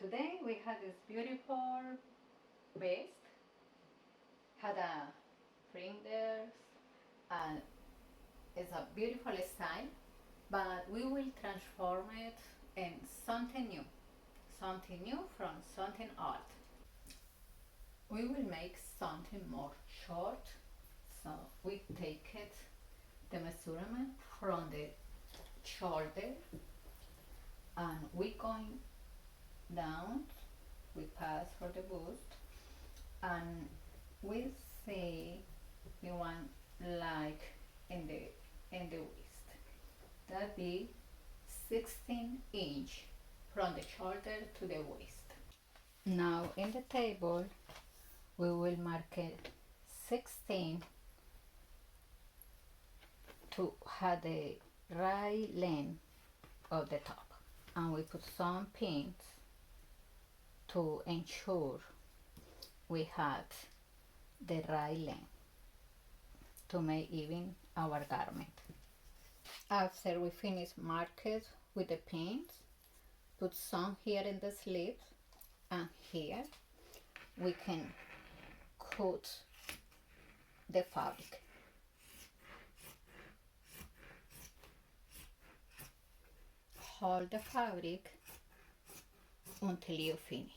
Today we had this beautiful vest, had a fringes, and it's a beautiful style, but we will transform it in something new from something old. We will make something more short, so we take it the measurement from the shoulder and we going down, we pass for the bust, and we say we want like in the waist. That be 16 inch from the shoulder to the waist. Now in the table we will mark it 16 to have the right length of the top, and we put some pins to ensure we had the right length to make even our garment. After we finish mark it with the pins, put some here in the sleeves, and here we can cut the fabric. Hold the fabric until you finish.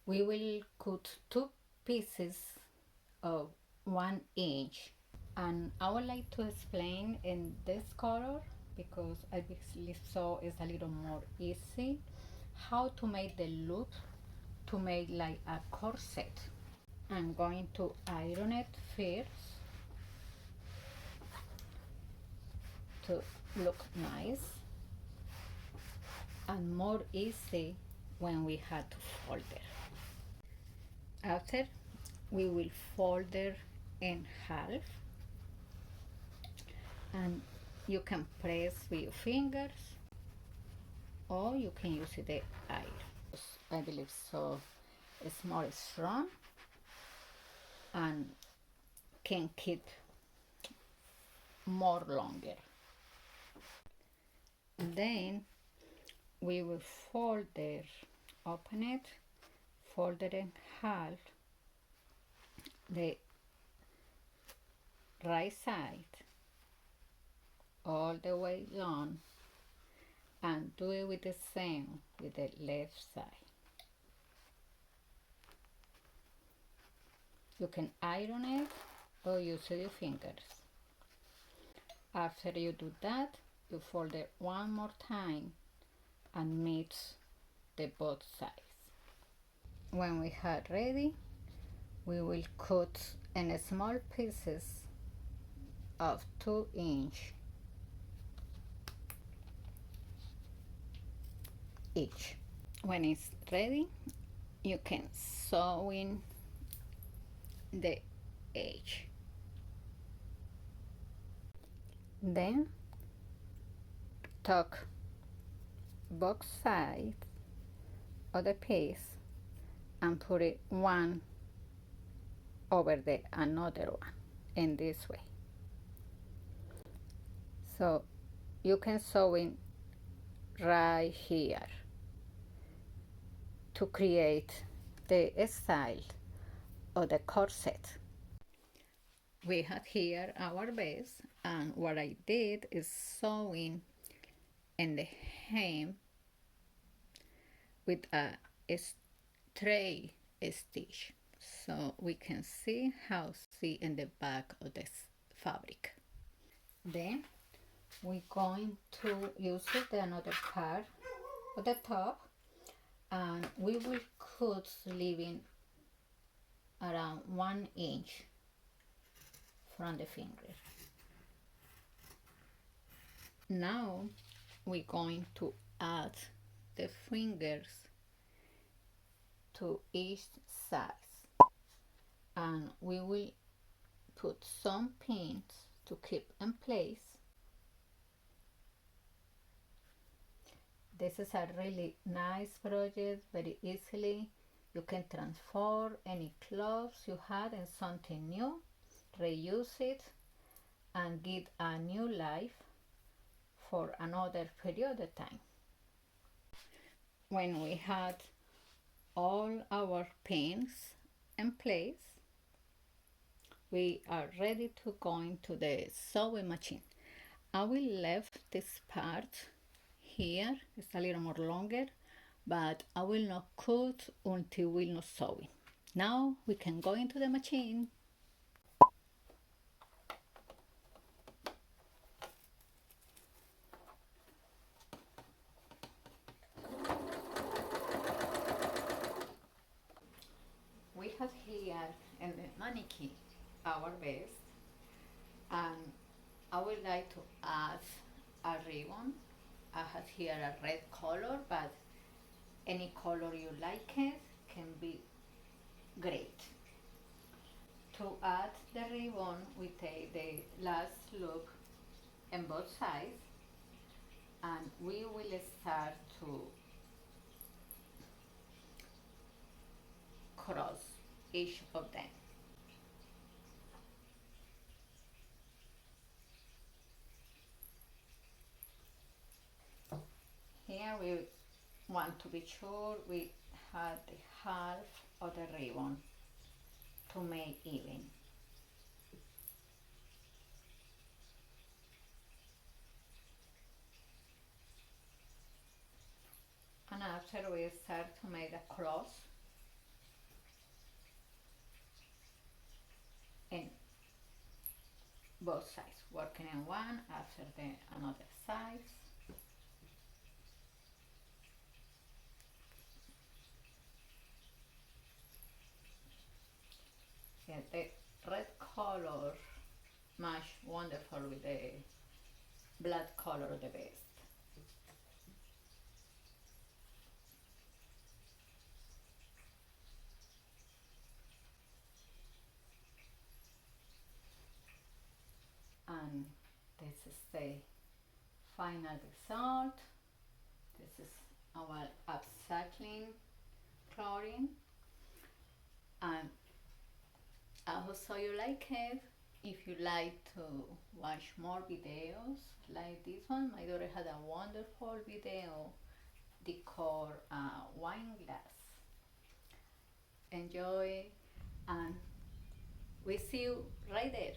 We will cut two pieces of 1 inch, and I would like to explain in this color because I believe so it's a little more easy how to make the loop to make like a corset. I'm going to iron it first to look nice and more easy when we had to fold it. After we will fold it in half, and you can press with your fingers or you can use the iron. I believe so it's more strong and can keep more longer. Then we will fold it, open it, fold it in half, the right side all the way down, and do it with the same with the left side. You can iron it or use your fingers. After you do that, you fold it one more time and mix the both sides. When we are ready, we will cut in small pieces of 2 inch each. When it's ready, you can sew in the edge. Then tuck both sides of the piece and put it one over the another one in this way. So you can sew in right here to create the style of the corset. We have here our base, and what I did is sewing in the hem with a straight stitch, so we can see how see in the back of this fabric. Then we're going to use the another part of the top, and we will cut leaving around 1 inch from the finger. Now we're going to add the fingers to each size, and we will put some pins to keep in place. This is a really nice project, very easily. You can transform any clothes you had in something new, reuse it, and give a new life for another period of time. when we had all our pins in place, we are ready to go into the sewing machine. I will leave this part here. It's a little more longer, but I will not cut until we're not sewing. Now we can go into the machine. We have here in the mannequin our vest, and I would like to add a ribbon. I have here a red color, but any color you like it can be great. To add the ribbon, we take the last loop in both sides, and we will start to cross each of them. Here we want to be sure we have the half of the ribbon to make even. And after we start to make a cross in both sides, working in one after the another side. Yeah, the red color match wonderful with the black color of the vest. And this is the final result. This is our upcycling clothing, and I hope so you like it. If you like to watch more videos like this one, my daughter had a wonderful video decor wine glass. Enjoy, and we see you right there.